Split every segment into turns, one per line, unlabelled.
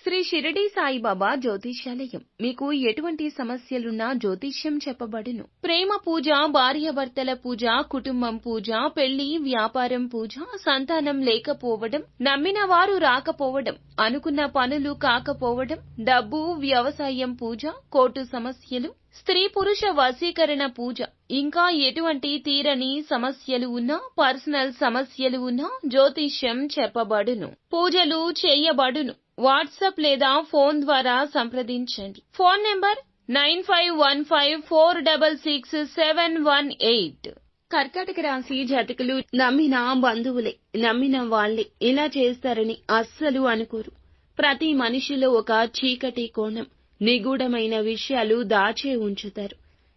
శ్రీ షిరిడి సాయిబాబా జ్యోతిష్యాలయం మీకు ఎటువంటి సమస్యలున్నా జ్యోతిష్యం చెప్పబడును. ప్రేమ పూజ, భార్యాభర్తల పూజ, కుటుంబం పూజ, పెళ్లి, వ్యాపారం పూజ, సంతానం లేకపోవడం, నమ్మిన వారు రాకపోవడం, అనుకున్న పనులు కాకపోవడం, డబ్బు, వ్యవసాయం పూజ, కోర్టు సమస్యలు, స్త్రీ పురుష వశీకరణ పూజ, ఇంకా ఎటువంటి తీరని సమస్యలు ఉన్నా, పర్సనల్ సమస్యలు ఉన్నా జ్యోతిష్యం చెప్పబడును. పూజలు చేయబడును. వాట్సాప్ లేదా ఫోన్ ద్వారా సంప్రదించండి. Phone number 9515466718. కర్కాటక రాశి జాతకులు నమ్మిన బంధువులే, నమ్మిన వాళ్లే ఇలా చేస్తారని అస్సలు అనుకోరు. ప్రతి మనిషిలో ఒక చీకటి కోణం, నిగూఢమైన విషయాలు దాచే ఉంచుతారు.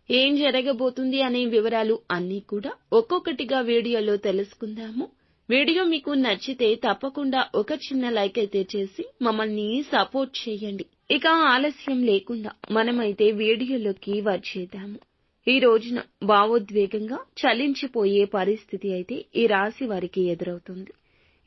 ఏం జరగబోతుంది అనే వివరాలు అన్నీ కూడా ఒక్కొక్కటిగా వీడియోలో తెలుసుకుందాము. వీడియో మీకు నచ్చితే తప్పకుండా ఒక చిన్న లైక్ అయితే చేసి మమ్మల్ని సపోర్ట్ చేయండి. ఇక ఆలస్యం లేకుండా మనమైతే వీడియోలోకి వచ్చేద్దాము. ఈ రోజున భావోద్వేగంగా చలించిపోయే పరిస్థితి అయితే ఈ రాశి వారికి ఎదురవుతుంది.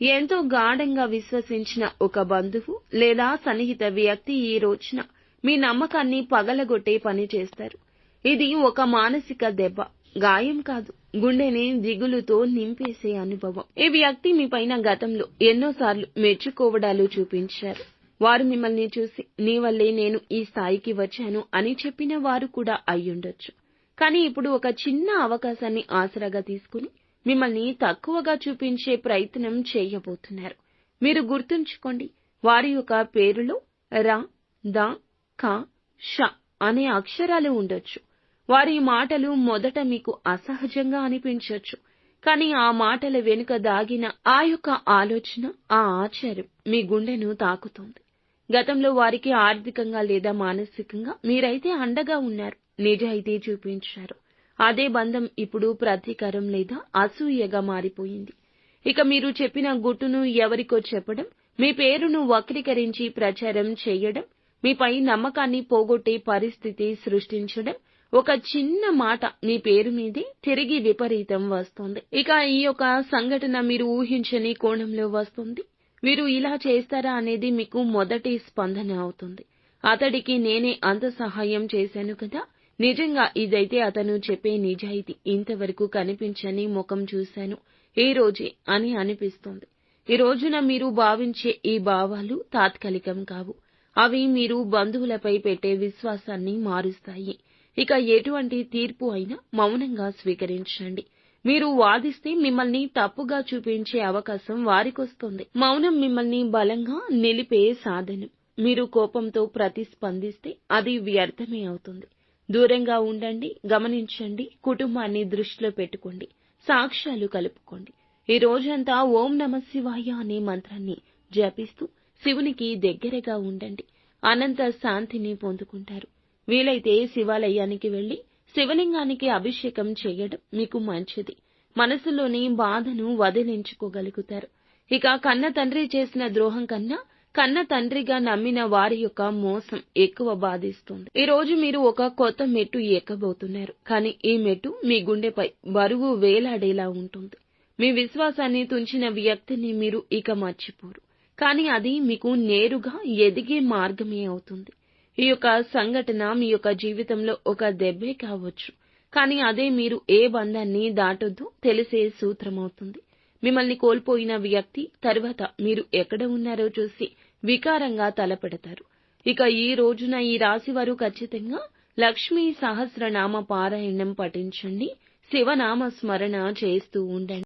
ఎంతో గాఢంగా విశ్వసించిన ఒక బంధువు లేదా సన్నిహిత వ్యక్తి ఈ రోజున మీ నమ్మకాన్ని పగలగొట్టే పని చేస్తారు. ఇది ఒక మానసిక దెబ్బ, గాయం కాదు, గుండెని దిగులుతో నింపేసే అనుభవం. ఈ వ్యక్తి మీపైన గతంలో ఎన్నోసార్లు మెచ్చుకోవడాలు చూపించారు. వారు మిమ్మల్ని చూసి నీ వల్లే నేను ఈ స్థాయికి వచ్చాను అని చెప్పిన వారు కూడా అయ్యుండొచ్చు. కానీ ఇప్పుడు ఒక చిన్న అవకాశాన్ని ఆసరాగా తీసుకుని మిమ్మల్ని తక్కువగా చూపించే ప్రయత్నం చేయబోతున్నారు. మీరు గుర్తుంచుకోండి, వారి యొక్క పేరులో ర, ద, క, ష అనే అక్షరాలు ఉండొచ్చు. వారి మాటలు మొదట మీకు అసహజంగా అనిపించొచ్చు. కానీ ఆ మాటల వెనుక దాగిన ఆ యొక్క ఆలోచన, ఆ ఆచారం మీ గుండెను తాకుతోంది. గతంలో వారికి ఆర్థికంగా లేదా మానసికంగా మీరైతే అండగా ఉన్నారు, నిజాయితీ చూపించారు. అదే బంధం ఇప్పుడు ప్రతీకారం లేదా అసూయగా మారిపోయింది. ఇక మీరు చెప్పిన గుట్టును ఎవరికో చెప్పడం, మీ పేరును వక్రీకరించి ప్రచారం చేయడం, మీపై నమ్మకాన్ని పోగొట్టే పరిస్థితి సృష్టించడం, ఒక చిన్న మాట మీ పేరు మీదే తిరిగి విపరీతం వస్తోంది. ఇక ఈ యొక్క సంఘటన మీరు ఊహించని కోణంలో వస్తుంది. మీరు ఇలా చేస్తారా అనేది మీకు మొదటి స్పందన అవుతుంది. అతడికి నేనే అంత సహాయం చేశాను కదా, నిజంగా ఇదైతే అతను చెప్పే నిజాయితీ ఇంతవరకు కనిపించని ముఖం చూశాను ఈ రోజే అని అనిపిస్తోంది. ఈ రోజున మీరు భావించే ఈ భావాలు తాత్కాలికం కావు. అవి మీరు బంధువులపై పెట్టే విశ్వాసాన్ని మారుస్తాయి. ఇక ఎటువంటి తీర్పు అయినా మౌనంగా స్వీకరించండి. మీరు వాదిస్తే మిమ్మల్ని తప్పుగా చూపించే అవకాశం వారికొస్తుంది. మౌనం మిమ్మల్ని బలంగా నిలిపే సాధనం. మీరు కోపంతో ప్రతిస్పందిస్తే అది వ్యర్థమే అవుతుంది. దూరంగా ఉండండి, గమనించండి, కుటుంబాన్ని దృష్టిలో పెట్టుకోండి, సాక్ష్యాలు కలుపుకోండి. ఈ రోజంతా ఓం నమఃశివాయ అనే మంత్రాన్ని జపిస్తూ శివునికి దగ్గరగా ఉండండి. అనంత శాంతిని పొందుకుంటారు. వీలైతే శివాలయానికి వెళ్లి శివలింగానికి అభిషేకం చేయడం మీకు మంచిది. మనసులోని బాధను వదిలించుకోగలుగుతారు. ఇక కన్న తండ్రి చేసిన ద్రోహం కన్నా కన్న తండ్రిగా నమ్మిన వారి యొక్క మోసం ఎక్కువ బాధిస్తుంది. ఈ రోజు మీరు ఒక కొత్త మెట్టు ఎక్కబోతున్నారు. కానీ ఈ మెట్టు మీ గుండెపై బరువు వేలాడేలా ఉంటుంది. మీ విశ్వాసాన్ని తుంచిన వ్యక్తిని మీరు ఇక మర్చిపోరు. కానీ అది మీకు నేరుగా ఎదిగే మార్గమే అవుతుంది. ఈ యొక్క సంఘటన మీ యొక్క జీవితంలో ఒక దెబ్బే కావచ్చు, కానీ అదే మీరు ఏ బంధాన్ని దాటొద్దో తెలిసే సూత్రమవుతుంది. మిమ్మల్ని కోల్పోయిన వ్యక్తి తరువాత మీరు ఎక్కడ ఉన్నారో చూసి వికారంగా తలపెడతారు. ఇక ఈ రోజున ఈ రాశివారు ఖచ్చితంగా లక్ష్మీ సహస్రనామ పారాయణం పఠించండి, శివనామ స్మరణ చేస్తూ ఉండండి.